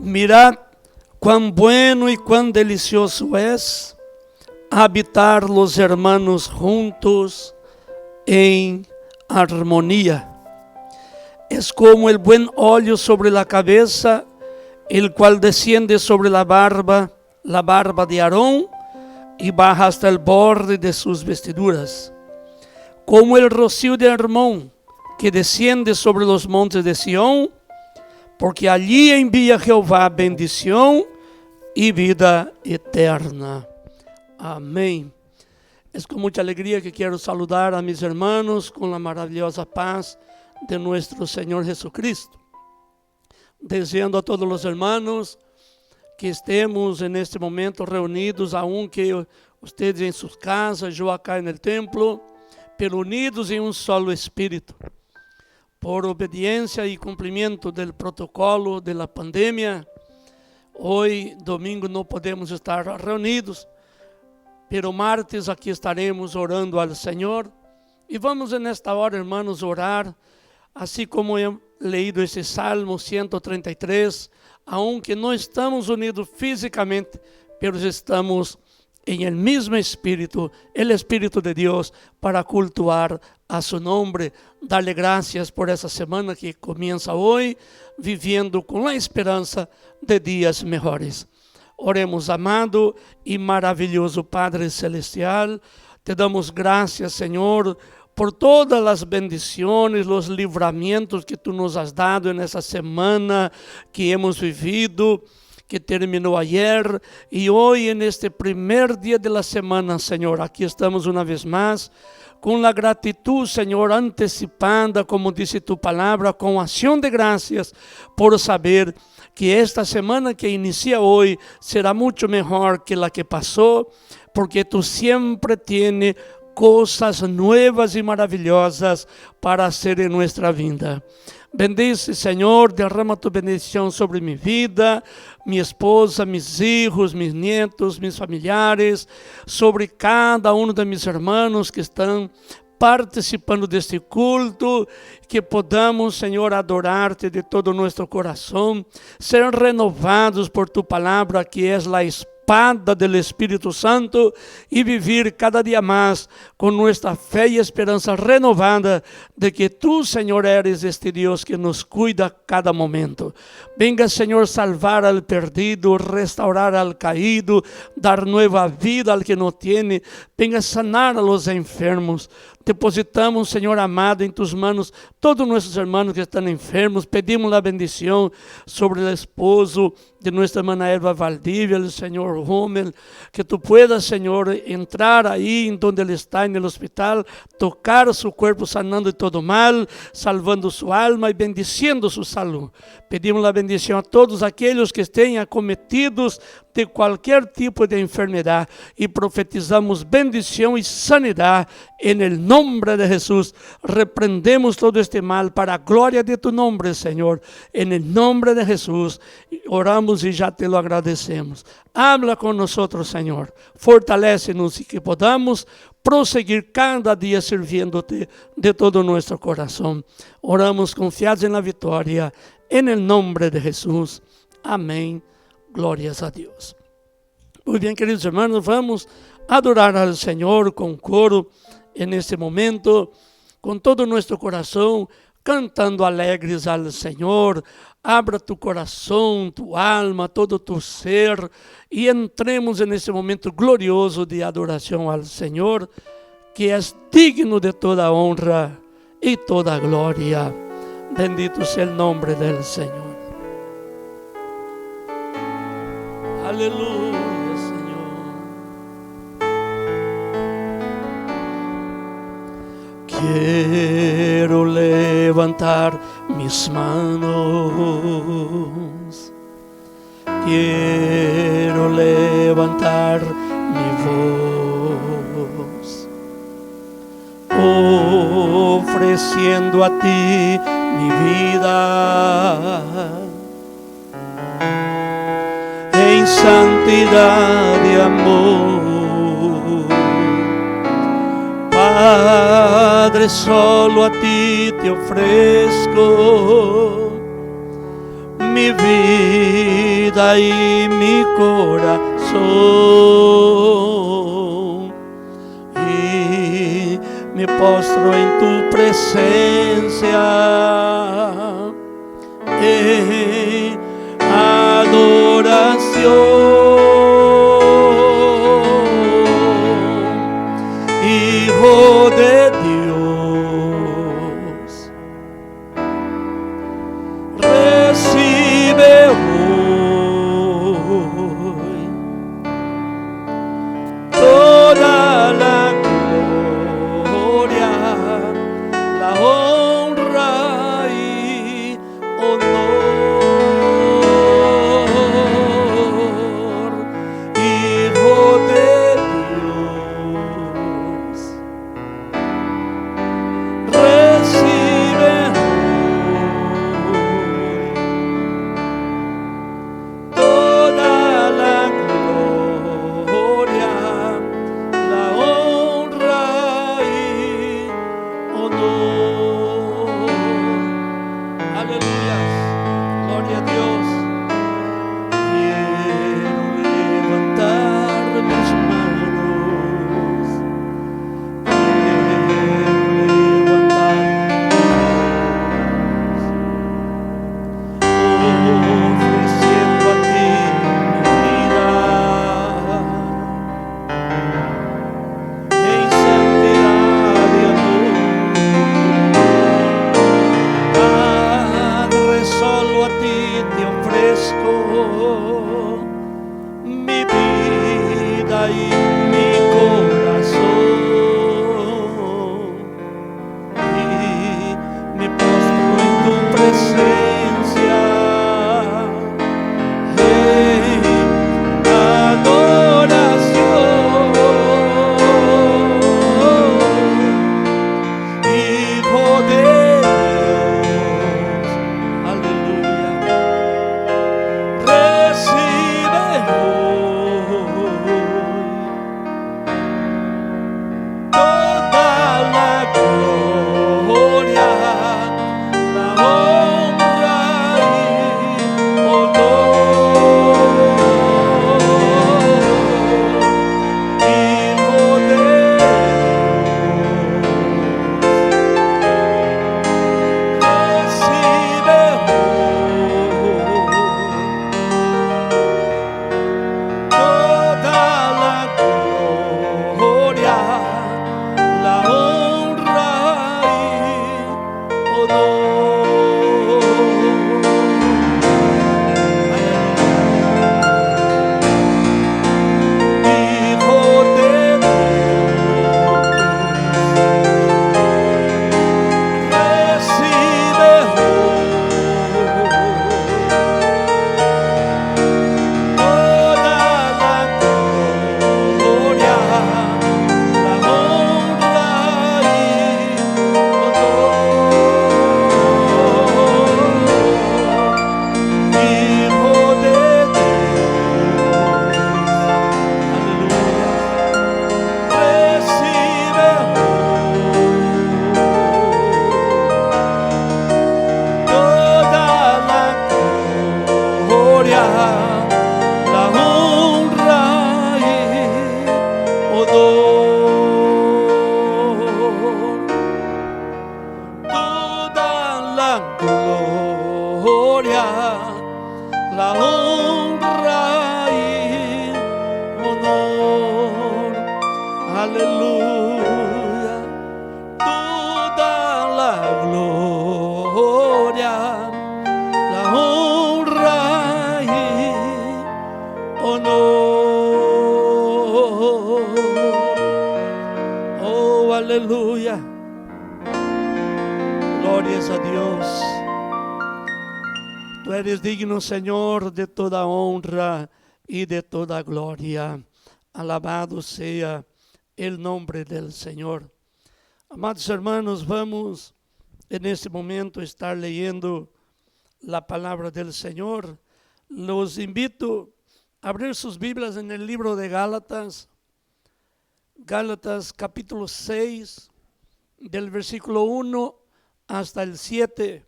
Mirad cuán bueno y cuán delicioso es habitar los hermanos juntos en armonía. Es como el buen óleo sobre la cabeza, el cual desciende sobre la barba de Aarón y baja hasta el borde de sus vestiduras. Como el rocío de Hermón, que desciende sobre los montes de Sión, porque allí envía Jehová bendición y vida eterna. Amén. Es con mucha alegría que quiero saludar a mis hermanos con la maravillosa paz de nuestro Señor Jesucristo. Deseando a todos los hermanos que estemos en este momento reunidos, aunque ustedes en sus casas, yo acá en el templo, pero unidos en un solo espíritu. Por obediencia y cumplimiento del protocolo de la pandemia, hoy domingo no podemos estar reunidos, pero martes aquí estaremos orando al Señor. Y vamos en esta hora, hermanos, orar, así como he leído ese Salmo 133, aunque no estamos unidos físicamente, pero estamos en el mismo Espíritu, el Espíritu de Dios, para cultuar a su nombre, darle gracias por esa semana que comienza hoy, viviendo con la esperanza de días mejores. Oremos, amado y maravilloso Padre Celestial, te damos gracias, Señor, por todas las bendiciones, los livramientos que tú nos has dado en esa semana que hemos vivido, que terminó ayer y hoy en este primer día de la semana, Señor. Aquí estamos una vez más con la gratitud, Señor, anticipada, como dice tu palabra, con acción de gracias por saber que esta semana que inicia hoy será mucho mejor que la que pasó, porque tú siempre tienes cosas nuevas y maravillosas para hacer en nuestra vida. Bendice, Señor, derrama tu bendición sobre mi vida, mi esposa, mis hijos, mis nietos, mis familiares, sobre cada uno de mis hermanos que están participando de este culto, que podamos, Señor, adorarte de todo nuestro corazón, ser renovados por tu palabra, que es la espada del Espíritu Santo, y vivir cada día más con nuestra fe y esperanza renovada de que tú, Señor, eres este Dios que nos cuida cada momento. Venga, Señor, salvar al perdido, restaurar al caído, dar nueva vida al que no tiene. Venga, sanar a los enfermos. Depositamos, Señor amado, en tus manos todos nuestros hermanos que están enfermos. Pedimos la bendición sobre el esposo de nuestra hermana Eva Valdivia, el Señor Rommel, que tú puedas, Señor, entrar ahí en donde él está en el hospital, tocar su cuerpo, sanando de todo mal, salvando su alma y bendiciendo su salud. Pedimos la bendición a todos aquellos que estén acometidos de cualquier tipo de enfermedad y profetizamos bendición y sanidad en el nombre de Jesús. Reprendemos todo este mal para la gloria de tu nombre, Señor, en el nombre de Jesús. Oramos y ya te lo agradecemos. Habla con nosotros, Señor, fortalécenos y que podamos proseguir cada día sirviéndote de todo nuestro corazón. Oramos confiados en la victoria, en el nombre de Jesús. Amén. Glorias a Dios. Muy bien, queridos hermanos, vamos a adorar al Señor con coro en este momento, con todo nuestro corazón, cantando alegres al Señor. Abra tu corazón, tu alma, todo tu ser y entremos en este momento glorioso de adoración al Señor, que es digno de toda honra y toda gloria. Bendito sea el nombre del Señor. Aleluya, Señor. Quiero levantar mis manos, quiero levantar mi voz, ofreciendo a ti mi vida en santidad y amor. Padre, solo a ti te ofrezco mi vida y mi corazón, y me postro en tu presencia en adoración, Hijo de Dios, recibe hoy toda la gloria, la honra y honor, Hijo de Dios, recibe toda la gloria, la honra y honor. Aleluya, gloria a Dios. Quiero levantar mis manos, quiero levantar ofreciendo a ti mi vida en santidad y amor. Padre, solo a ti te ofrezco mi vida y mi corazón, y me postro en tu presencia en adoración, Hijo de Dios, aleluya. Recibe hoy toda la gloria, la honra y honor, Hijo de Dios, recibe hoy toda la gloria, la honra y honor. Hijo de Dios, recibe hoy toda la gloria, la honra y honor, Hijo de Dios, aleluya. Recibe toda la gloria, la honra y honor, toda la gloria, la honra y honor, aleluya. Toda la gloria, la honra y honor. Oh, aleluya. Glorias a Dios. Tú eres digno, Señor, de toda honra y de toda gloria. Alabado sea el nombre del Señor. Amados hermanos, vamos en este momento a estar leyendo la palabra del Señor. Los invito a abrir sus Biblias en el libro de Gálatas. Gálatas capítulo 6, del versículo 1 hasta el 7.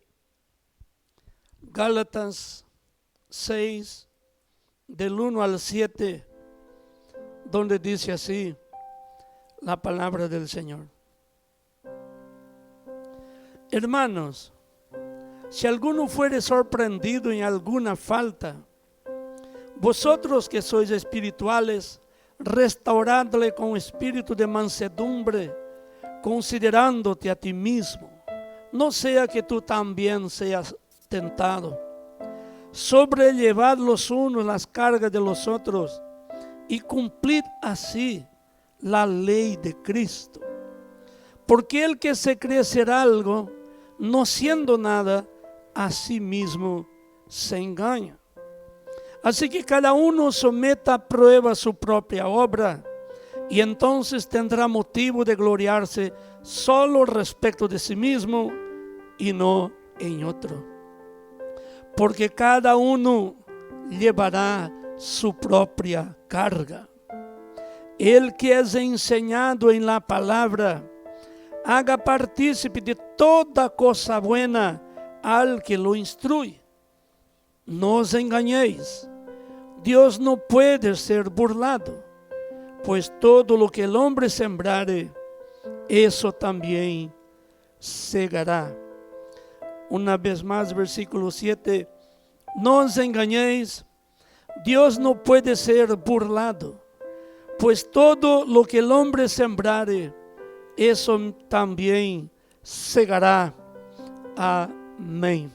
Gálatas 6, del 1 al 7, donde dice así la palabra del Señor. Hermanos, si alguno fuere sorprendido en alguna falta, vosotros que sois espirituales, restauradle con espíritu de mansedumbre, considerándote a ti mismo, no sea que tú también seas tentado. Sobrellevad los unos las cargas de los otros y cumplid así la ley de Cristo. Porque el que se cree ser algo, no siendo nada, a sí mismo se engaña. Así que cada uno someta a prueba su propia obra, y entonces tendrá motivo de gloriarse solo respecto de sí mismo y no en otro. Porque cada uno llevará su propia carga. El que es enseñado en la palabra, haga partícipe de toda cosa buena al que lo instruye. No os engañéis, Dios no puede ser burlado, pues todo lo que el hombre sembrare, eso también segará. Una vez más, versículo 7, no os engañéis, Dios no puede ser burlado, pues todo lo que el hombre sembrare, eso también segará. Amém.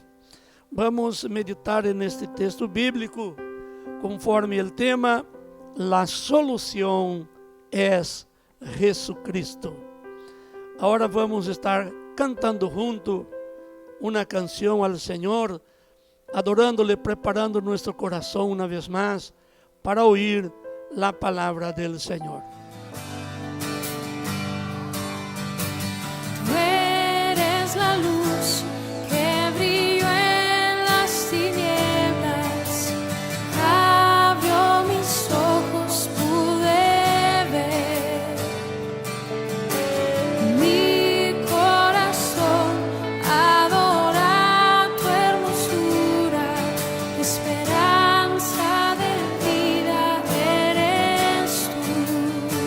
Vamos meditar en este texto bíblico conforme el tema, la solución es Jesucristo. Ahora vamos a estar cantando junto una canción al Señor, adorándole, preparando nuestro corazón una vez más para oír la palabra del Señor. Tú eres la luz que brilló en las tinieblas, abrió mis ojos, pude ver. Mi corazón adora tu hermosura, esperanza de vida eres tú.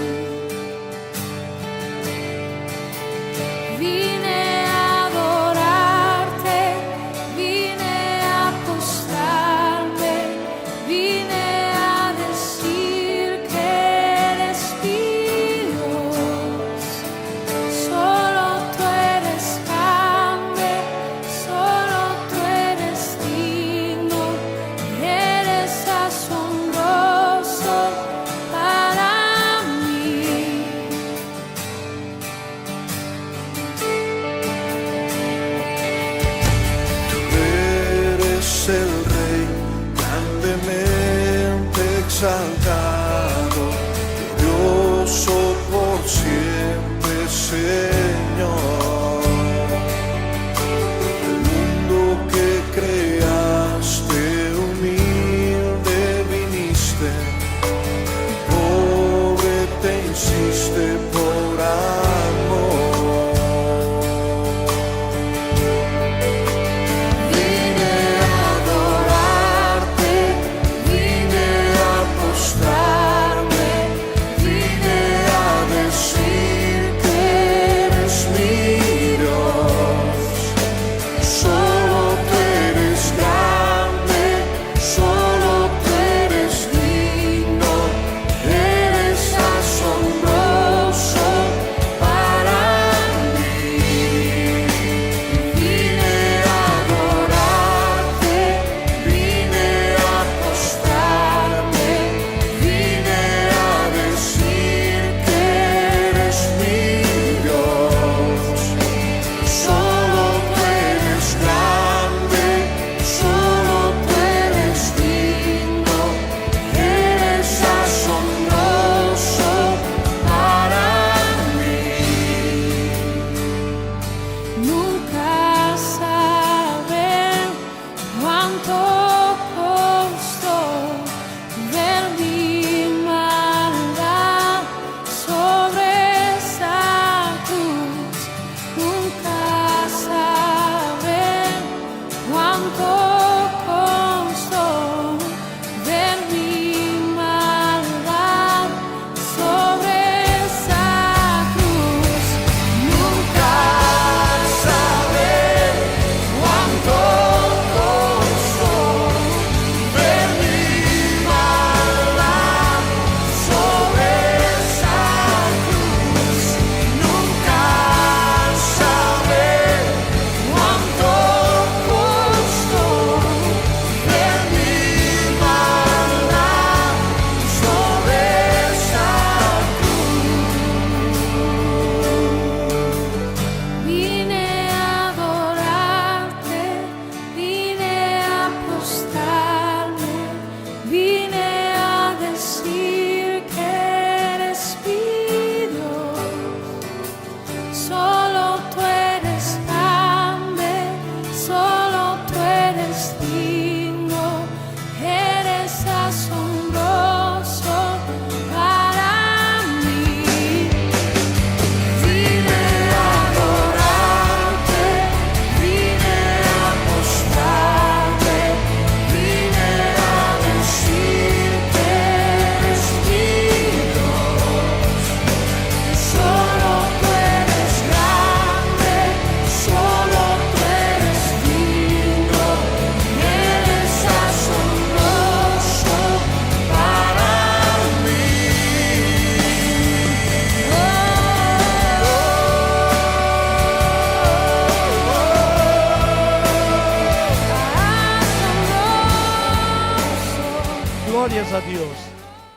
glorias a Dios.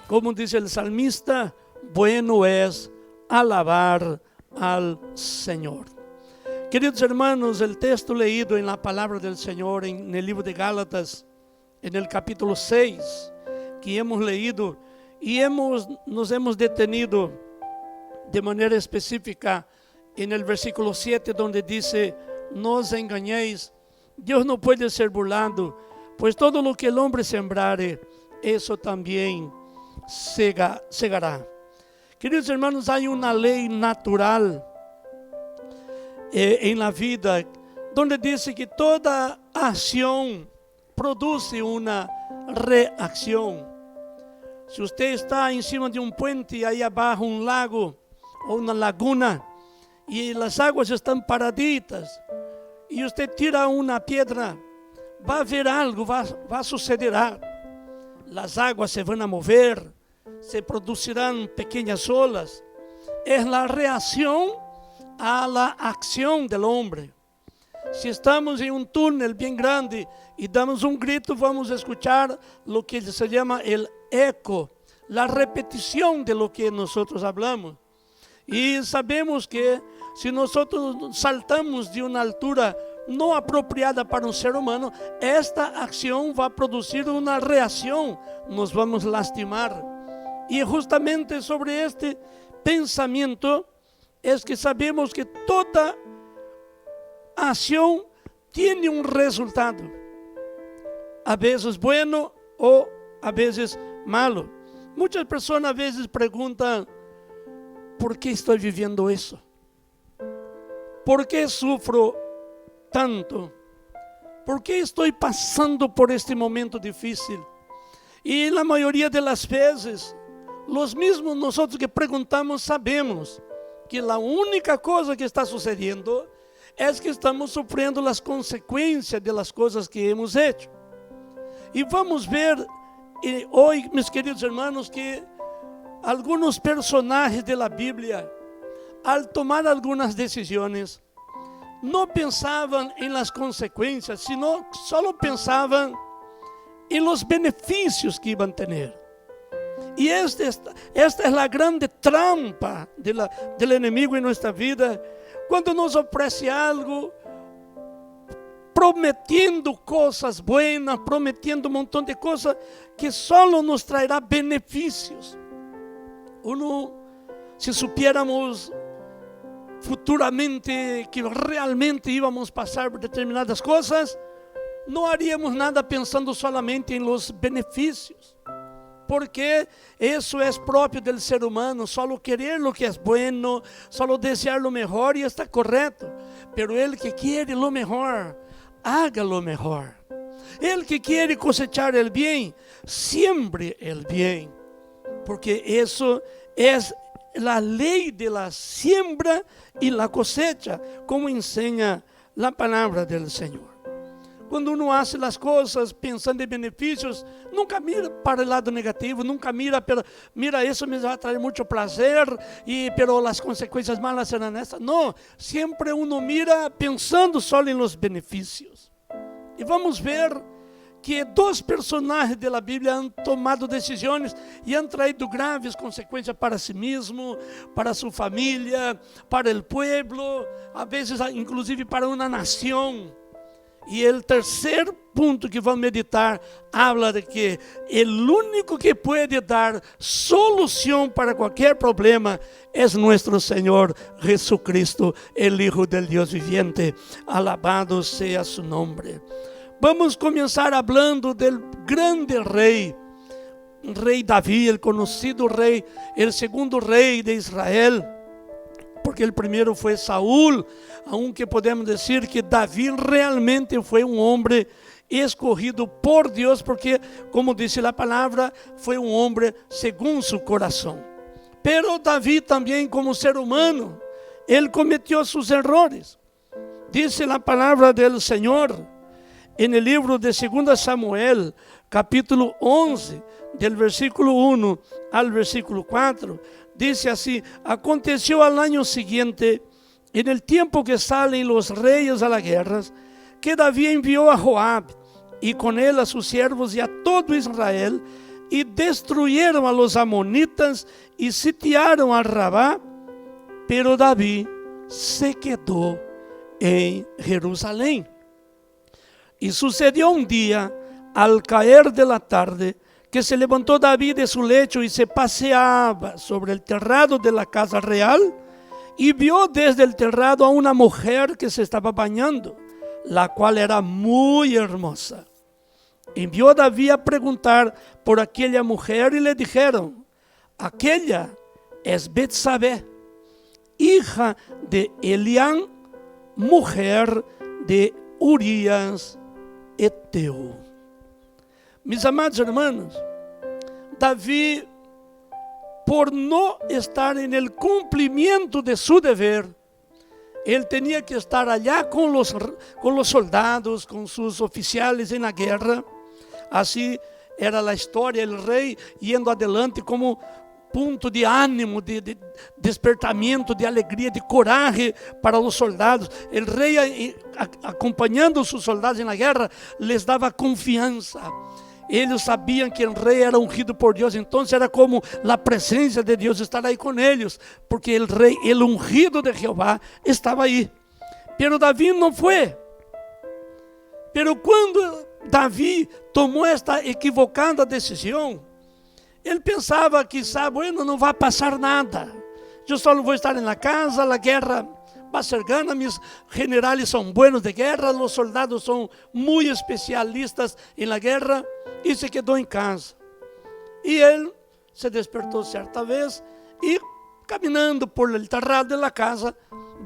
Como dice el salmista, bueno es alabar al Señor. Queridos hermanos, el texto leído en la palabra del Señor en el libro de Gálatas, en el capítulo 6, que hemos leído y nos hemos detenido de manera específica en el versículo 7, donde dice: no os engañéis, Dios no puede ser burlado, pues todo lo que el hombre sembrare, eso también segará. Queridos hermanos, hay una ley natural en la vida, donde dice que toda acción produce una reacción. Si usted está encima de un puente y ahí abajo un lago o una laguna y las aguas están paraditas y usted tira una piedra, va a haber algo, va a suceder algo. Las aguas se van a mover, se producirán pequeñas olas. Es la reacción a la acción del hombre. Si estamos en un túnel bien grande y damos un grito, vamos a escuchar lo que se llama el eco, la repetición de lo que nosotros hablamos. Y sabemos que si nosotros saltamos de una altura no apropiada para un ser humano, esta acción va a producir una reacción, nos vamos a lastimar. Y justamente sobre este pensamiento es que sabemos que toda acción tiene un resultado, a veces bueno o a veces malo. Muchas personas a veces preguntan: ¿por qué estoy viviendo eso? ¿Por qué sufro tanto? ¿Por qué estoy pasando por este momento difícil? Y la mayoría de las veces, los mismos nosotros que preguntamos sabemos que la única cosa que está sucediendo es que estamos sufriendo las consecuencias de las cosas que hemos hecho. Y vamos a ver hoy, mis queridos hermanos, que algunos personajes de la Biblia, al tomar algunas decisiones, no pensaban en las consecuencias, sino solo pensaban en los beneficios que iban a tener. Y esta es la grande trampa del enemigo en nuestra vida, cuando nos ofrece algo, prometiendo cosas buenas, prometiendo un montón de cosas que solo nos traerá beneficios. Si supiéramos futuramente que realmente íbamos a pasar por determinadas cosas, no haríamos nada pensando solamente en los beneficios, porque eso es propio del ser humano, solo querer lo que es bueno, solo desear lo mejor, y está correcto. Pero el que quiere lo mejor, haga lo mejor. El que quiere cosechar el bien, siembre el bien, porque eso es la ley de la siembra y la cosecha, como enseña la palabra del Señor. Cuando uno hace las cosas pensando en beneficios, nunca mira para el lado negativo, nunca mira eso me va a traer mucho placer, pero las consecuencias malas serán estas. No, siempre uno mira pensando solo en los beneficios. Y vamos a ver que dos personajes de la Biblia han tomado decisiones y han traído graves consecuencias para sí mismo, para su familia, para el pueblo, a veces inclusive para una nación. Y el tercer punto que vamos a meditar habla de que el único que puede dar solución para cualquier problema es nuestro Señor Jesucristo, el Hijo del Dios viviente. Alabado sea su nombre. Vamos a comenzar hablando del grande rey David, el conocido rey, el segundo rey de Israel, porque el primero fue Saúl, aunque podemos decir que David realmente fue un hombre escogido por Dios, porque, como dice la palabra, fue un hombre según su corazón. Pero David también, como ser humano, él cometió sus errores. Dice la palabra del Señor en el libro de 2 Samuel, capítulo 11, del versículo 1 al versículo 4, dice así: aconteció al año siguiente, en el tiempo que salen los reyes a la guerra, que David envió a Joab y con él a sus siervos y a todo Israel y destruyeron a los amonitas y sitiaron a Rabá, pero David se quedó en Jerusalén. Y sucedió un día, al caer de la tarde, que se levantó David de su lecho y se paseaba sobre el terrado de la casa real, y vio desde el terrado a una mujer que se estaba bañando, la cual era muy hermosa. Envió David a preguntar por aquella mujer y le dijeron: aquella es Betsabé, hija de Elián, mujer de Urías Eteo. Mis amados hermanos, David, por no estar en el cumplimiento de su deber, él tenía que estar allá con los soldados, con sus oficiales en la guerra. Así era la historia, el rey yendo adelante como ponto de ânimo, de despertamento, de alegria, de coragem para os soldados. O rei, acompanhando os soldados na guerra, les dava confiança. Eles sabiam que o rei era ungido por Deus, então era como a presença de Deus estar aí com eles, porque o rei, o ungido de Jeová, estava aí. Pero Davi não foi. Pero quando Davi tomou esta equivocada decisão, ele pensava que, bueno, não vai passar nada. Eu só vou estar na casa, a guerra vai ser ganha, meus generais são buenos de guerra, os soldados são muito especialistas na guerra, e se quedou em casa. E ele se despertou certa vez e, caminhando por el terrado da casa,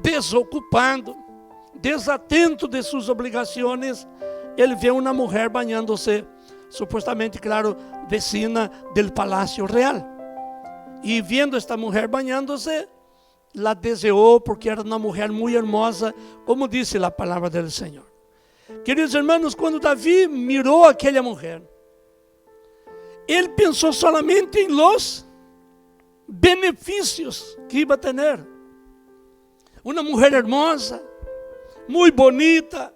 desocupado, desatento de suas obrigações, ele vê uma mulher banhando-se, supostamente, claro, vecina del Palácio Real. E vendo esta mulher banhando-se, la desejou porque era uma mulher muito hermosa, como disse a palavra do Senhor. Queridos irmãos, quando Davi mirou aquela mulher, ele pensou solamente em los benefícios que iba a ter. Uma mulher hermosa, muito bonita,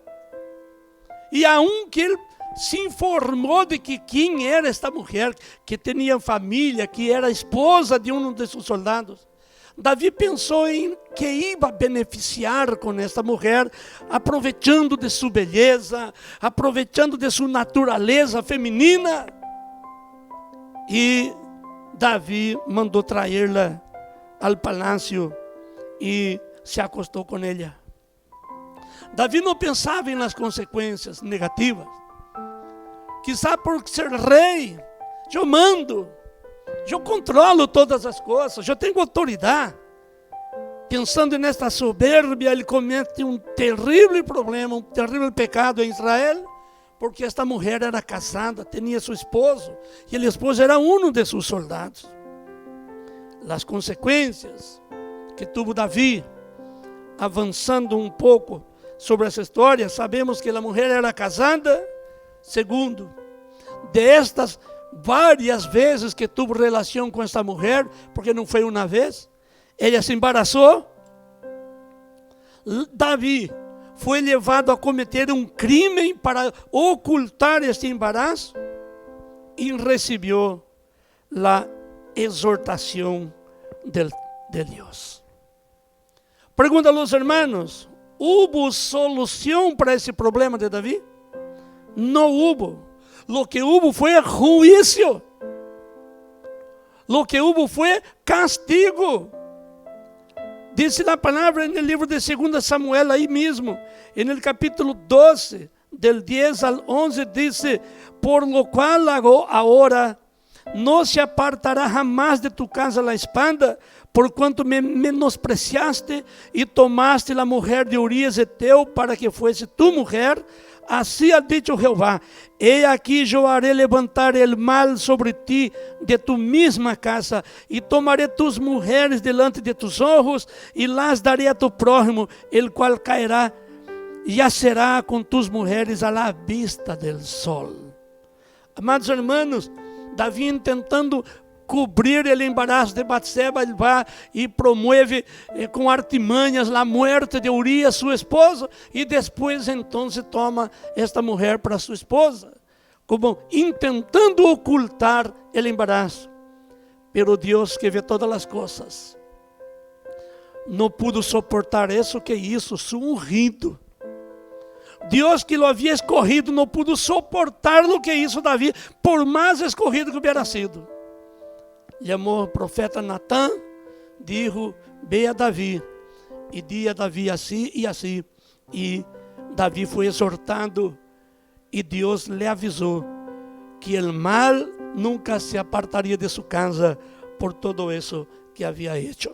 e aunque ele se informou de que quem era esta mulher, que tinha família, que era esposa de um de seus soldados, Davi pensou em que ia beneficiar com esta mulher, aproveitando de sua beleza, aproveitando de sua natureza feminina. E Davi mandou traí-la ao palácio e se acostou com ela. Davi não pensava nas consequências negativas. Quizá por ser rei, eu mando, eu controlo todas as coisas, eu tenho autoridade. Pensando nesta soberbia, ele comete um terrível problema, um terrível pecado em Israel, porque esta mulher era casada, tinha seu esposo, e o esposo era um de seus soldados. As consequências que tuvo Davi, avançando um pouco sobre essa história, sabemos que a mulher era casada. Segundo, destas várias vezes que tuvo relação com esta mulher, porque não foi uma vez, ela se embaraçou. Davi foi levado a cometer um crime para ocultar este embaraço e recebeu a exortação de Deus. Pergunta a los hermanos: ¿hubo solução para esse problema de Davi? Não hubo. Lo que hubo fue juicio. Lo que hubo fue castigo. Dice la palabra en el libro de 2 Samuel, ahí mismo, en el capítulo 12, del 10 al 11, dice: por lo cual ahora no se apartará jamás de tu casa la espada, por cuanto me menospreciaste y tomaste la mujer de Urías Eteo para que fuese tu mujer. Assim ha dicho Jehová: he aquí yo haré levantar el mal sobre ti de tu misma casa, y tomaré tus mujeres delante de tus ojos, y las daré a tu prójimo, el cual caerá y yacerá con tus mujeres a la vista del sol. Amados hermanos, Davi tentando cobrir o embaraço de Batseba, ele vai e promove com artimanhas a morte de Urias, sua esposa, e depois então toma esta mulher para sua esposa. como intentando ocultar el embarazo. Pero Deus, que vê todas as coisas, não pudo suportar isso que hizo su ungido. Deus, que lo havia escorrido, não pudo suportar lo que hizo Davi, por mais escorrido que hubiera sido. Chamou o profeta Natã, dijo: ve a Davi e di a Davi assim e assim. E Davi foi exortado e Deus lhe avisou que o mal nunca se apartaria de sua casa por todo isso que havia hecho.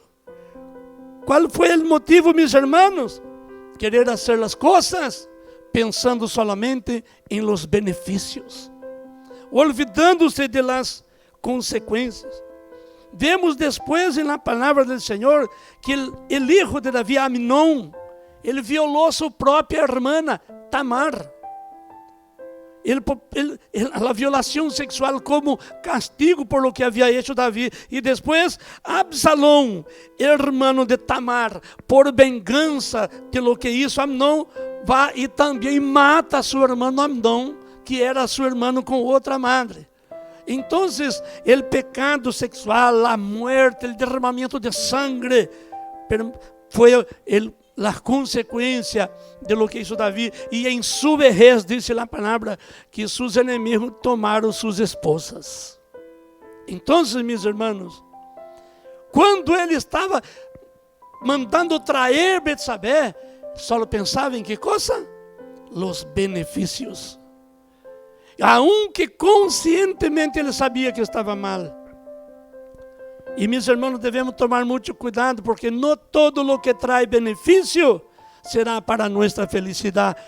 Qual foi o motivo, meus irmãos? Querer fazer as coisas pensando solamente em los benefícios, olvidando-se de las consequências. Vemos depois na palavra do Senhor que o hijo de Davi, Amnón, ele violou sua própria irmã, Tamar. A violação sexual como castigo por lo que havia hecho Davi. E depois Absalom, hermano de Tamar, por vingança de lo que hizo Amnón, vai e também mata a seu irmão Amnón, que era seu irmão com outra madre. Então, o pecado sexual, a morte, o derramamento de sangue, foi a consequência de lo que hizo Davi. E em sua vejez, diz a palavra, que seus inimigos tomaram suas esposas. Então, meus irmãos, quando ele estava mandando trazer Betsabé, só pensava em que coisa? Los benefícios. Aunque conscientemente ele sabia que estava mal. E meus irmãos, devemos tomar muito cuidado, porque não todo lo que traz benefício será para nossa felicidade,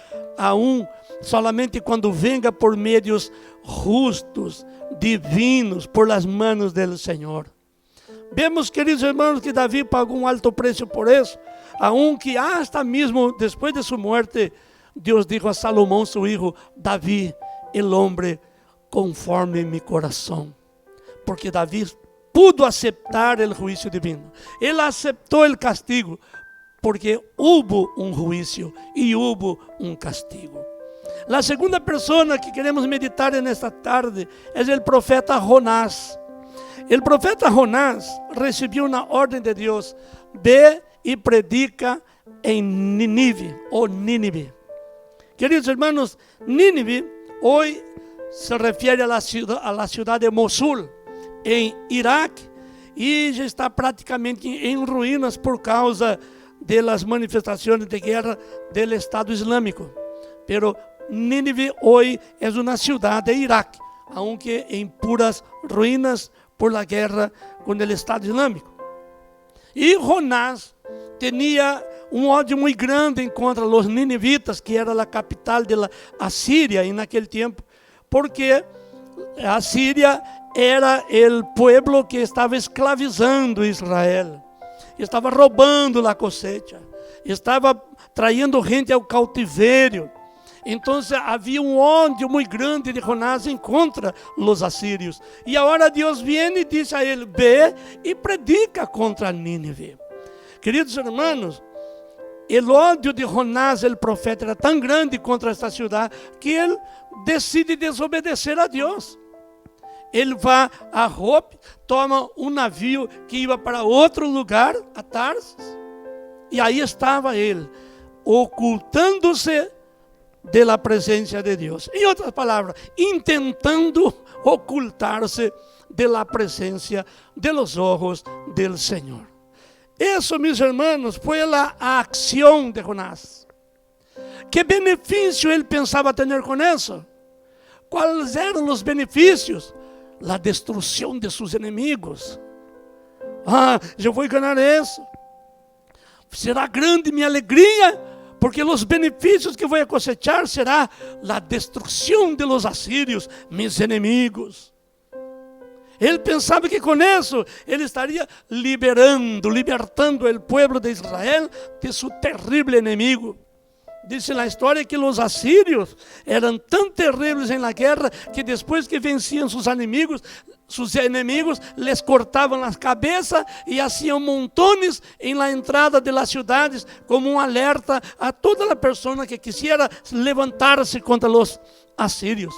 solamente quando venga por meios justos, divinos, por las manos do Senhor. Vemos, queridos irmãos, que Davi pagou um alto preço por isso, aunque hasta mesmo depois de sua morte, Deus disse a Salomão, seu filho: Davi, el hombre conforme mi coração. Porque Davi pudo aceitar o juízo divino. Ele aceitou o castigo, porque houve um juízo e houve um castigo. A segunda pessoa que queremos meditar nesta tarde é o profeta Jonás. O profeta Jonás recebeu uma ordem de Deus: ve e predica em Nínive, ou Nínive. Queridos irmãos, Nínive hoje se refere a la ciudad de Mosul, em Iraque, e já está praticamente em ruínas por causa das manifestações de guerra do Estado Islâmico. Pero Nínive hoje é uma cidade de Iraque, aunque em puras ruínas por la guerra com o Estado Islâmico. E Jonás tinha um ódio muito grande contra os ninivitas, que era a capital da Assíria em naquele tempo, porque a Síria era o povo que estava escravizando Israel, estava roubando a cosecha, estava traindo gente ao cautiverio. Então havia um ódio muito grande de Jonás em contra os assírios. E agora Deus vem e diz a ele: ve e predica contra Nínive. Queridos irmãos, o ódio de Jonás, o profeta, era tão grande contra esta cidade que ele decide desobedecer a Deus. Ele vai a Jope, toma um navio que ia para outro lugar, a Tarsis, e aí estava ele, ocultando-se da presença de Deus. Em outras palavras, intentando ocultar-se da presença de los ojos del Senhor. Isso, meus irmãos, foi a ação de Jonás. Que benefício ele pensava ter com isso? Quais eram os benefícios? A destruição de seus inimigos. Eu vou ganhar isso. Será grande minha alegria, porque os benefícios que vou cosechar será a destruição de los assírios, meus inimigos. Ele pensava que com isso ele estaria libertando o povo de Israel de seu terrível inimigo. Diz na história que os assírios eram tão terríveis na guerra que depois que venciam seus inimigos, les cortavam as cabeças e faziam montones na entrada das cidades, como um alerta a toda a pessoa que quisiera levantar-se contra os assírios.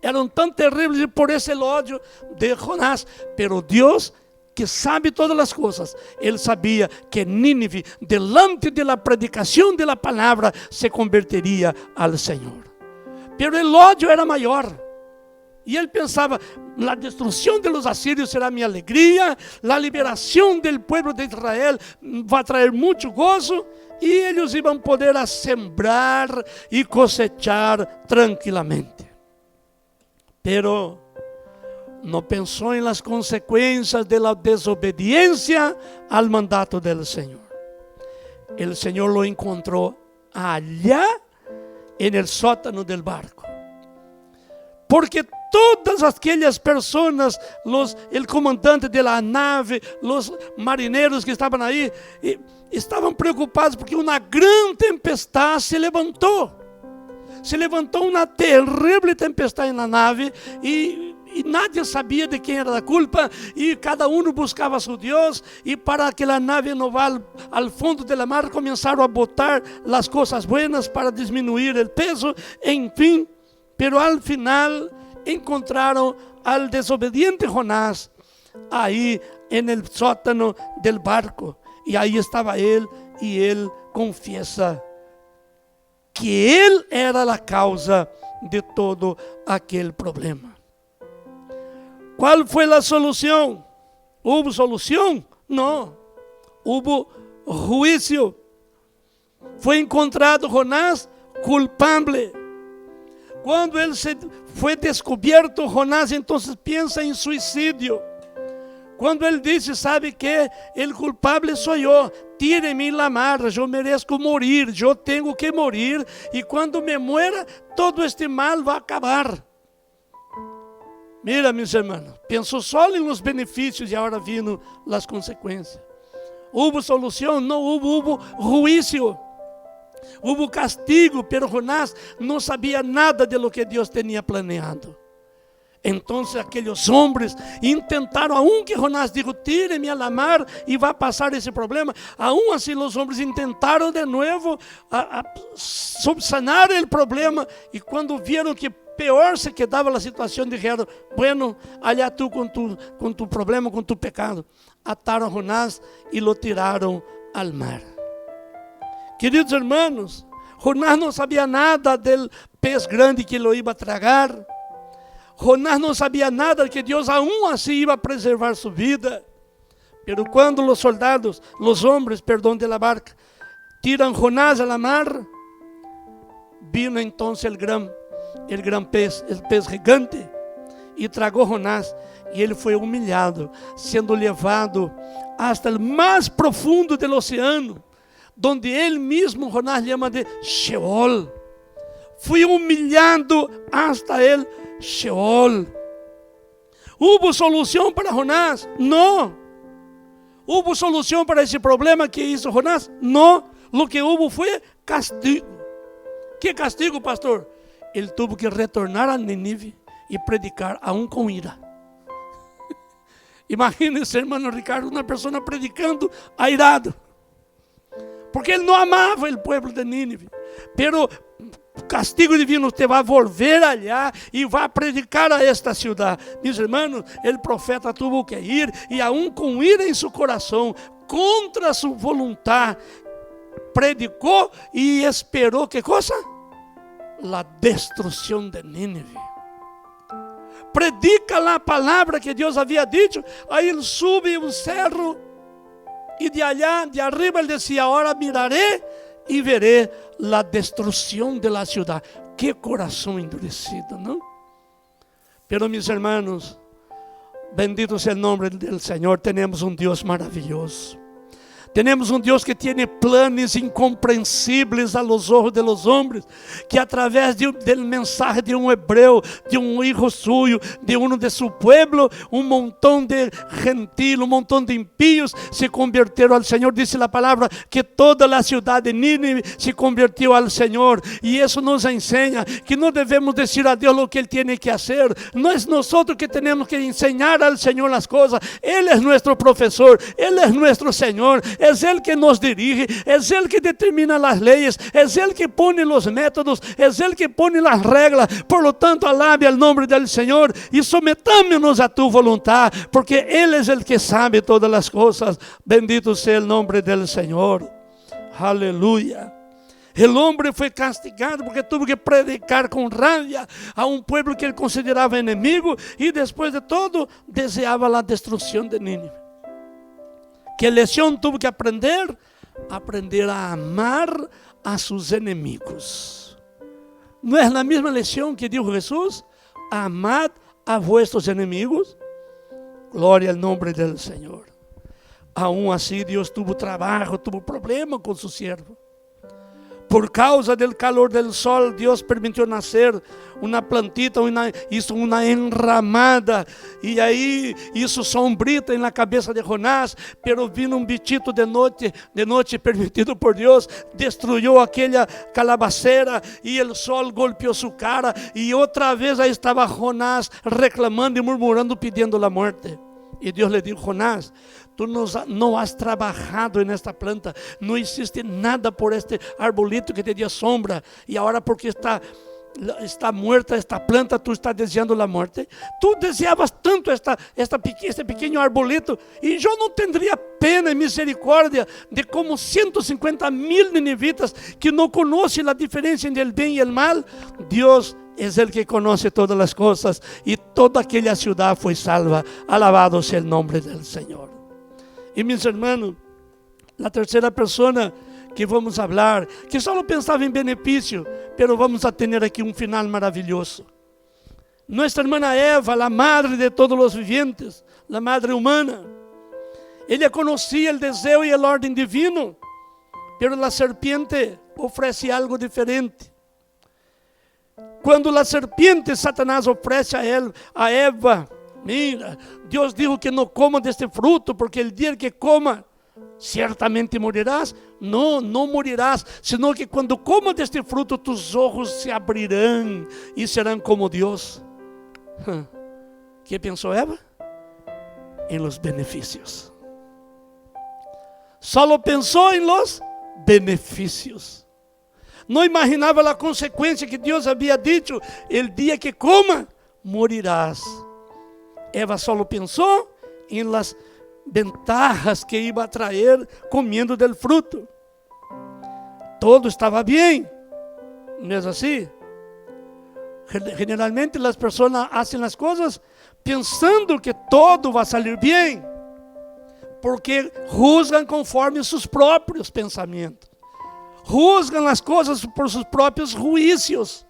eram tão terríveis por esse ódio de Jonás. Pero Deus, que sabe todas as coisas, Ele sabia que Nínive, delante de la predicação de la palavra, se converteria ao Senhor. Pero o ódio era maior. E ele pensava, a destruição de los assírios será minha alegria, a liberação do povo de Israel vai trazer muito gozo, e eles iam poder sembrar e cosechar tranquilamente. Pero não pensou em las consequências de la desobediencia al mandato del Senhor. El Senhor lo encontrou allá en el sótano del barco. Porque todas aquelas pessoas, el comandante de la nave, os marineiros que estavam aí, estavam preocupados porque uma grande tempestade se levantou. Se levantou uma terrível tempestade na nave e nadie sabia de quem era a culpa, e cada um buscava a seu Deus, e para que a nave não vá ao fundo da mar, começaram a botar as coisas buenas para diminuir o peso, enfim. Pero al final encontraram al desobediente Jonás aí en el sótano del barco, e aí estava ele, e ele confiesa que ele era a causa de todo aquele problema. Qual foi a solução? ¿Hubo solução? Não. Hubo juízo. Foi encontrado Jonás culpable. Quando ele foi descoberto, Jonás então pensa em suicídio. Quando ele disse, sabe que o culpable sou eu, tire-me la mar, eu mereço morir, eu tenho que morir, e quando me muera, todo este mal vai acabar. Mira, meus irmãos, pensou só nos benefícios e agora vindo as consequências. Houve solução? Não houve juízo. Houve castigo, pero Jonás não sabia nada de lo que Deus tinha planeado. Então aqueles homens intentaram, aun que Jonás dijo, tire-me a la mar e vai passar esse problema, aun assim os homens intentaram de novo a subsanar o problema, e quando viram que pior se quedava a situação, dijeron, bueno, allá tú com tu problema, com tu pecado. Ataram Jonás e lo tiraram al mar. Queridos hermanos, Jonás não sabia nada del pez grande que lo iba a tragar. Jonás não sabia nada que Deus aún assim iba a preservar sua vida. Pero quando os soldados, os homens, de la barca, tiram Jonás a la mar, vino entonces el gran pez, el pez gigante, e tragou Jonás, e ele foi humilhado, sendo levado hasta o mais profundo do oceano, donde ele mesmo, Jonás, chama de Sheol. Fui humilhado hasta el Sheol. ¿Hubo solução para Jonás? Não. ¿Hubo solução para esse problema que hizo Jonás? Não. Lo que hubo foi castigo. ¿Qué castigo, pastor? Ele tuvo que retornar a Nínive e predicar aún com ira. Imagínense, hermano Ricardo, uma pessoa predicando airado, porque ele não amava o povo de Nínive. Pero castigo divino, você vai volver allá e vai predicar a esta cidade. Meus irmãos, o profeta tuvo que ir, e aún com ira em seu coração, contra sua vontade, predicou e esperou, que coisa? La destruição de Nínive. Predica a palavra que Deus havia dito, aí ele sube um cerro, e de allá, de arriba, ele dizia, agora miraré e veré a destruição de la ciudad. Que coração endurecido, não? Pero, mis hermanos, bendito sea el nombre del Señor, tenemos un Dios maravilloso. Tenemos un Dios que tiene planes incompreensíveis a los ojos de los hombres, que a través del mensaje de un hebreo, de un hijo suyo, de uno de su pueblo, un montón de gentiles, un montón de impíos se convirtieron al Señor. Dice la palabra que toda la ciudad de Nínive se convirtió al Señor, y eso nos enseña que no debemos decir a Dios lo que Él tiene que hacer. No es nosotros que tenemos que enseñar al Señor las cosas. Él es nuestro profesor, Él es nuestro Señor. es Él que nos dirige, es Él que determina las leyes, es Él que pone los métodos, es Él que pone las reglas. Por lo tanto, alabe al nombre del Señor y sometámonos a tu voluntad, porque Él es el que sabe todas las cosas. Bendito sea el nombre del Señor. Aleluya. El hombre fue castigado porque tuvo que predicar con rabia a un pueblo que él consideraba enemigo y después de todo deseaba la destrucción de Nínive. ¿Qué lección tuvo que aprender? Aprender a amar a sus enemigos. ¿No es la misma lección que dijo Jesús? Amad a vuestros enemigos. Gloria al nombre del Señor. Aún así Dios tuvo trabajo, tuvo problema con su siervo. Por causa del calor del sol, Dios permitió nacer una plantita, hizo una enramada, y ahí hizo sombrita en la cabeza de Jonás, pero vino un bichito de noche permitido por Dios, destruyó aquella calabacera, y el sol golpeó su cara, y otra vez ahí estaba Jonás reclamando y murmurando, pidiendo la muerte. Y Dios le dijo: Jonás, tú no has trabajado en esta planta, no hiciste nada por este arbolito que te dio sombra, y ahora porque está muerta esta planta, tú estás deseando la muerte. Tú deseabas tanto este pequeño arbolito, y yo no tendría pena y misericordia de como 150,000 ninivitas que no conocen la diferencia entre el bien y el mal. Dios es el que conoce todas las cosas, y toda aquella ciudad fue salva. Alabado sea el nombre del Señor. Y mis hermanos, la tercera persona que vamos a hablar, que solo pensaba en beneficio, pero vamos a tener aquí un final maravilloso. Nuestra hermana Eva, la madre de todos los vivientes, la madre humana. Ella conocía el deseo y el orden divino, pero la serpiente ofrece algo diferente. Cuando la serpiente, Satanás, ofrece a Eva, mira, Dios dijo que no coma de este fruto, porque el día que coma, ciertamente morirás. No morirás, sino que cuando comas de este fruto, tus ojos se abrirán y serán como Dios. ¿Qué pensó Eva? En los beneficios. Solo pensó en los beneficios. No imaginaba la consecuencia que Dios había dicho: el día que coma, morirás. Eva solo pensó en las ventajas que iba a traer comiendo del fruto. Todo estaba bien, ¿no es así? Generalmente las personas hacen las cosas pensando que todo va a salir bien, porque juzgan conforme sus próprios pensamientos, juzgan las cosas por sus próprios juicios.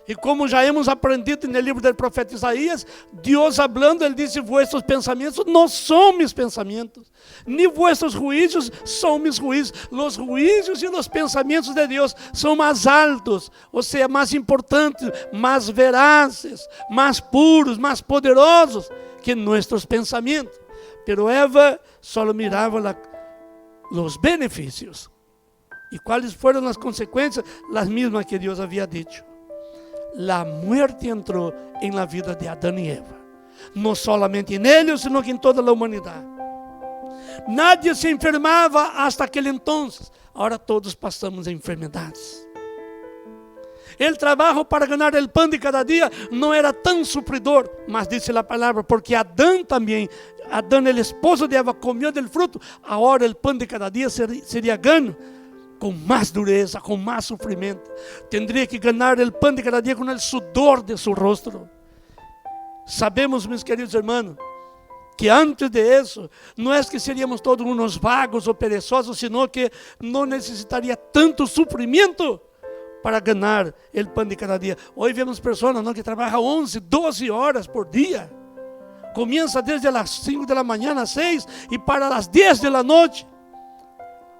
E como já hemos aprendido no livro do profeta Isaías, Deus hablando, Ele disse: vuestros pensamentos não são mis pensamentos, ni vuestros juízos são mis juízos. Los juízos e los pensamentos de Deus são mais altos, ou seja, mais importantes, mais verazes, mais puros, mais poderosos que nossos pensamentos. Pero Eva só mirava os benefícios. E quais foram as consequências? As mesmas que Deus havia dito. La muerte entró en la vida de Adán y Eva, no solamente en ellos, sino que en toda la humanidad. Nadie se enfermaba hasta aquel entonces. Ahora todos pasamos enfermedades. El trabajo para ganar el pan de cada día no era tan sufridor, mas dice la palabra, porque Adán también, Adán el esposo de Eva, comió del fruto. Ahora el pan de cada día sería gano, com mais dureza, com mais sofrimento. Tendria que ganhar o pão de cada dia com o sudor de seu rosto. Sabemos, meus queridos irmãos, que antes de isso, não é que seríamos todos uns vagos ou perezosos, sino que não necessitaria tanto sofrimento para ganhar o pão de cada dia. Hoje vemos pessoas que trabalham 11, 12 horas por dia. Começa desde as 5 da manhã às 6 e para as 10 da noite.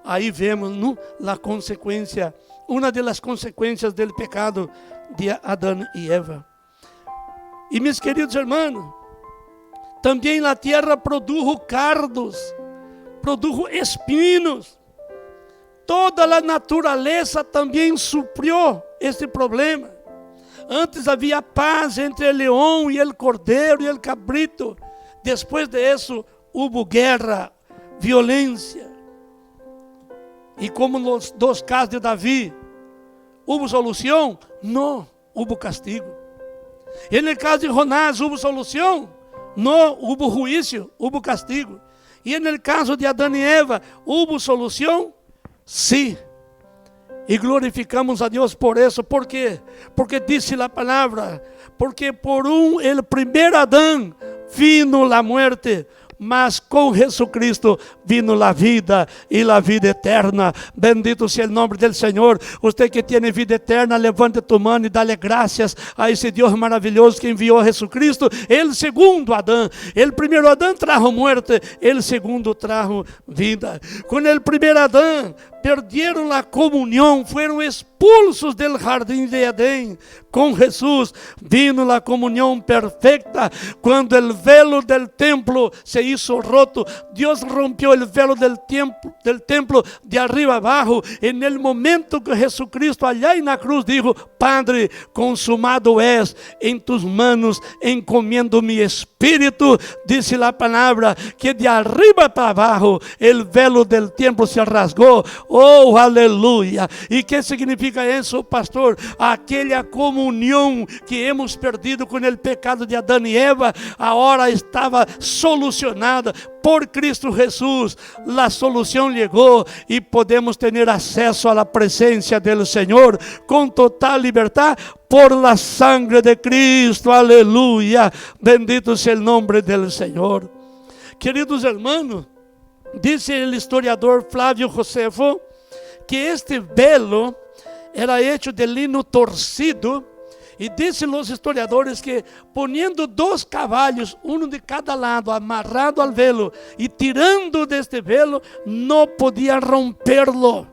Aí vemos a consequência, uma das consequências do pecado de Adão e Eva. E meus queridos irmãos, também a terra produjo cardos, produjo espinos. Toda a natureza também sofreu este problema. Antes havia paz entre o leão e o cordeiro e o cabrito. Depois de isso, houve guerra, violência. Y como los dos casos de David, ¿hubo solución? No, hubo castigo. En el caso de Jonás, ¿hubo solución? No, hubo juicio, hubo castigo. Y en el caso de Adán y Eva, ¿hubo solución? Sí. Y glorificamos a Dios por eso. ¿Por qué? Porque dice la palabra, porque por el primer Adán vino la muerte, mas con Jesucristo vino la vida y la vida eterna. Bendito sea el nombre del Señor. Usted que tiene vida eterna, levante tu mano y dale gracias a ese Dios maravilloso que envió a Jesucristo. El segundo Adán. El primero Adán trajo muerte, el segundo trajo vida. Con el primer Adán perdieron la comunión, fueron expulsos del jardín de Edén. Con Jesús vino la comunión perfecta. Cuando el velo del templo se hizo roto, Dios rompió el velo del templo de arriba abajo. En el momento que Jesucristo allá en la cruz dijo: Padre, consumado es, en tus manos encomiendo mi espíritu. Dice la palabra que de arriba para abajo el velo del templo se rasgó. Oh, aleluya. ¿Y qué significa eso, pastor? Aquella comunión que hemos perdido con el pecado de Adán y Eva, ahora estaba solucionada por Cristo Jesús. La solución llegó y podemos tener acceso a la presencia del Señor con total libertad por la sangre de Cristo. Aleluya. Bendito sea el nombre del Señor. Queridos hermanos, dice el historiador Flávio Josefo que este velo era hecho de lino torcido. Y dicen los historiadores que poniendo dos caballos, uno de cada lado, amarrado al velo y tirando de este velo, no podían romperlo.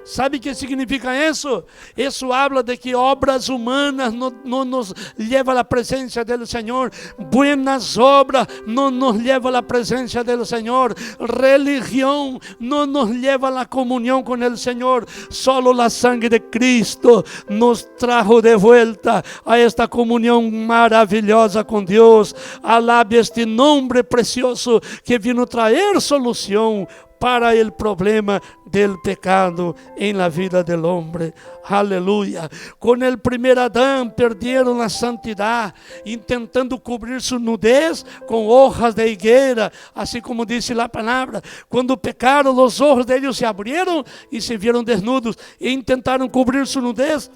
¿Sabe qué significa eso? Eso habla de que obras humanas no nos llevan a la presencia del Señor. Buenas obras no nos llevan a la presencia del Señor. Religión no nos lleva a la comunión con el Señor. Solo la sangre de Cristo nos trajo de vuelta a esta comunión maravillosa con Dios. Alabe este nombre precioso que vino a traer solución para el problema del pecado en la vida del hombre. Aleluya. Con el primer Adán perdieron la santidad, intentando cubrir su nudez con hojas de higuera, así como dice la palabra. Cuando pecaron, los ojos de ellos se abrieron y se vieron desnudos e intentaron cubrir su nudez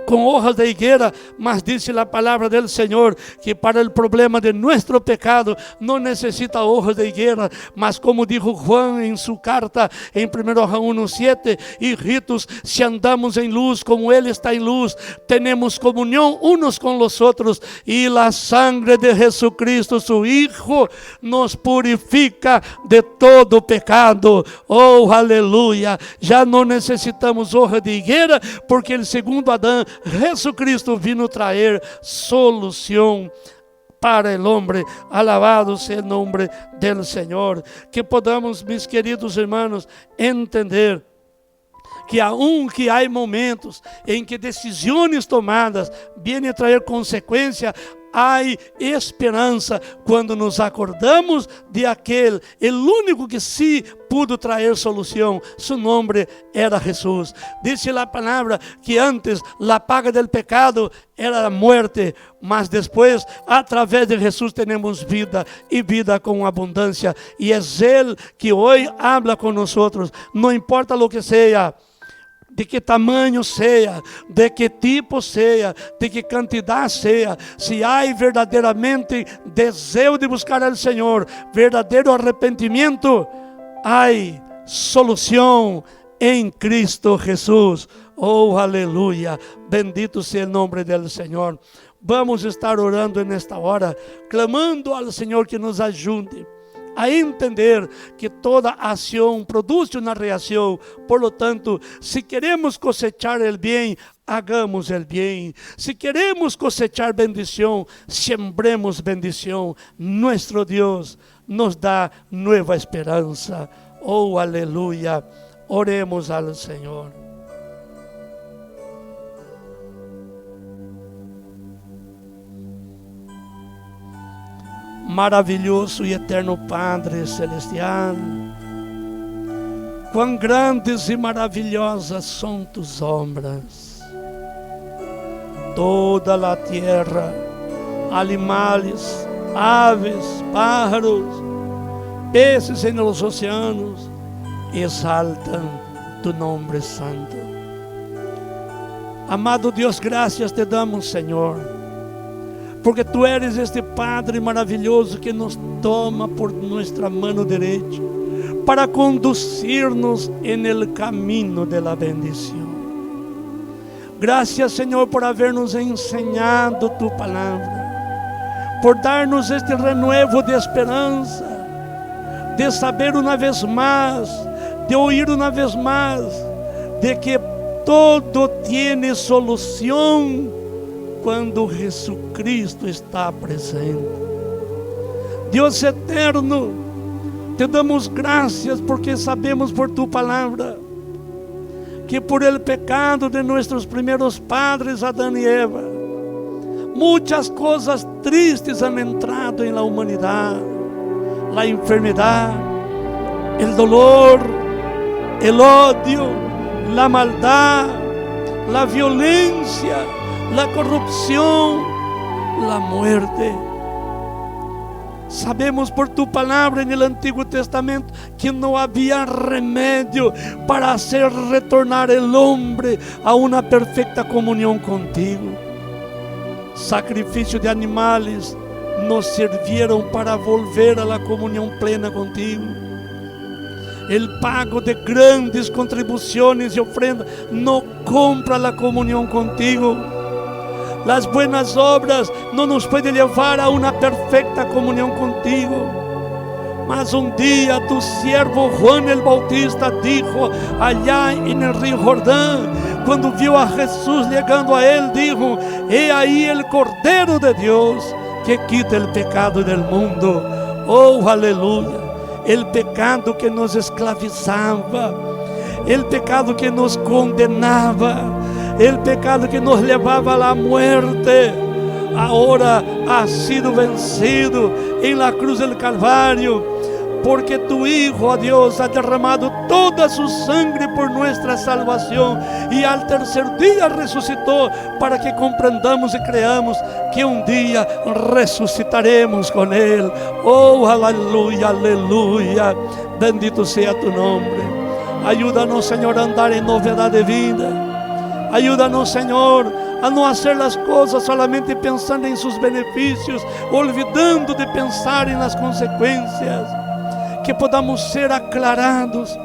con hojas de higuera, mas dice la palabra del Señor que para el problema de nuestro pecado no necesita hojas de higuera, mas como dijo Juan en su carta en 1 Juan 1:7, hijitos, si andamos en luz como Él está en luz, tenemos comunión unos con los otros, y la sangre de Jesucristo, su Hijo, nos purifica de todo pecado. Oh, aleluya. Ya no necesitamos hojas de higuera, porque el segundo Adán, Jesucristo, vino traer solución para el hombre. Alabado sea el nombre del Señor. Que podamos, mis queridos hermanos, entender que aunque há momentos em que decisões tomadas vêm a trazer consequência, há esperança quando nos acordamos de aquele, o único que sim pudo trazer solução. Su nome era Jesus. Dice a palavra que antes a paga del pecado era a muerte, mas depois, através de Jesus, temos vida e vida com abundância. E é Ele que hoje habla com nós. Não importa o que seja, de que tamanho seja, de que tipo seja, de que quantidade seja, se há verdadeiramente desejo de buscar ao Senhor, verdadeiro arrependimento, há solução em Cristo Jesus. Oh, aleluia, bendito seja o nome do Senhor. Vamos estar orando nesta hora, clamando ao Senhor que nos ajude a entender que toda ação produz uma reação. Por lo tanto, se queremos cosechar o bem, hagamos o bem. Se queremos cosechar bendição, sembremos bendição. Nuestro Deus nos dá nova esperança. Oh, aleluia. Oremos ao Senhor. Maravilhoso e eterno Padre Celestial, Quão grandes e maravilhosas são tus obras. Toda a terra, animais, aves, pájaros, peces en los océanos, exaltan tu nombre santo. Amado Deus, graças te damos, Senhor, porque tu eres este Padre maravilhoso que nos toma por nuestra mano derecha para conduzir-nos en el camino de la bendición. Gracias, Senhor, por habernos enseñado tu palavra, por dar-nos este renuevo de esperança, de saber uma vez mais, de oír uma vez mais, de que todo tiene solução quando Jesucristo está presente. Deus eterno, te damos graças porque sabemos por tu palavra que por el pecado de nuestros primeros padres, Adán y Eva, muchas cosas tristes han entrado en la humanidad. La enfermedad, el dolor, el odio, la maldad, la violencia, la corrupción, la muerte. Sabemos por tu palavra en el Antiguo Testamento que no había remedio para hacer retornar el hombre a una perfecta comunión contigo. Sacrificio de animales nos sirvieron para volver a la comunión plena contigo. El pago de grandes contribuciones y ofrendas no compra la comunión contigo. Las buenas obras no nos pueden llevar a una perfecta comunión contigo. Mas un día tu siervo Juan el Bautista dijo allá en el río Jordán, cuando vio a Jesús llegando a él, dijo: he ahí el Cordero de Dios que quita el pecado del mundo. Oh, aleluya. El pecado que nos esclavizaba, el pecado que nos condenaba, el pecado que nos llevaba a la muerte, ahora ha sido vencido en la cruz del Calvario, porque tu Hijo, Dios, ha derramado toda su sangre por nuestra salvación y al tercer día resucitó para que comprendamos y creamos que un día resucitaremos con Él. Oh, aleluya, aleluya, bendito sea tu nombre. Ayúdanos, Señor, a andar en novedad de vida. Ayúdanos, Señor, a no hacer las cosas solamente pensando en sus beneficios, olvidando de pensar en las consecuencias. Que podamos ser aclarados,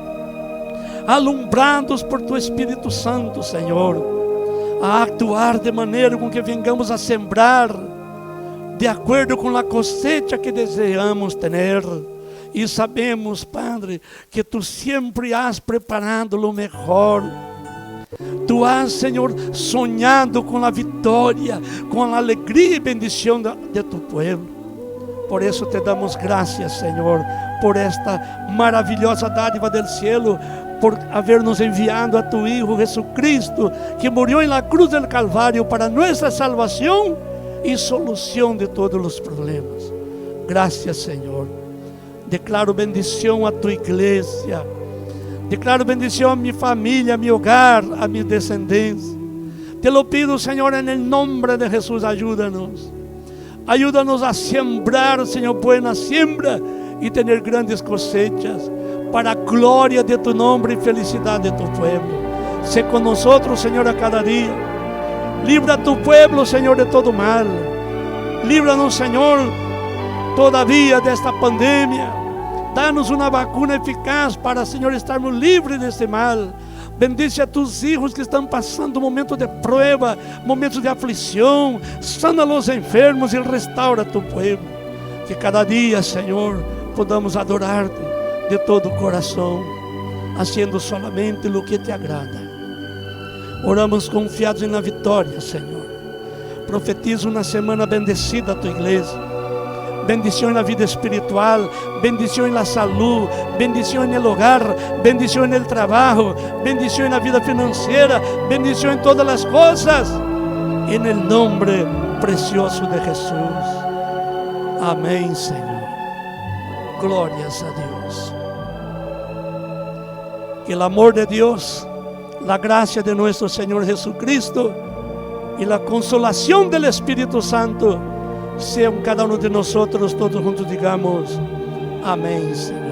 alumbrados por tu Espírito Santo, Senhor, a actuar de maneira com que vengamos a sembrar de acordo com a cosecha que desejamos ter. E sabemos, Padre, que tu sempre has preparado o melhor. Tu has, Senhor, sonhado com a vitória, com a alegria e bendição de tu povo. Por isso te damos graças, Senhor, por esta maravilhosa dádiva del cielo, por habernos enviado a tu Hijo Jesucristo, que murió en la cruz del Calvario para nuestra salvación y solución de todos los problemas. Gracias, Señor. Declaro bendición a tu iglesia. Declaro bendición a mi familia, a mi hogar, a mi descendencia. Te lo pido, Señor, en el nombre de Jesús, ayúdanos. Ayúdanos a sembrar, Señor, buena siembra y tener grandes cosechas para gloria de tu nombre y felicidad de tu pueblo. Sé con nosotros, Señor, a cada día. Libra a tu pueblo, Señor, de todo mal. Líbranos, Señor, todavía de esta pandemia. Danos una vacuna eficaz para, Señor, estarmos livres deste mal. Bendice a tus hijos que estão passando momento de prueba, momentos de aflição. Sana los enfermos e restaura tu pueblo. Que cada dia, Senhor, podamos adorar-te de todo o coração, haciendo solamente o que te agrada. Oramos confiados na vitória, Senhor. Profetizo uma semana bendecida a tua igreja. Bendición en la vida espiritual, bendición en la salud, bendición en el hogar, bendición en el trabajo, bendición en la vida financiera, bendición en todas las cosas, en el nombre precioso de Jesús. Amén, Señor. Glorias a Dios. Que el amor de Dios, la gracia de nuestro Señor Jesucristo y la consolación del Espíritu Santo sean cada uno de nosotros. Todos juntos digamos amén, Señor.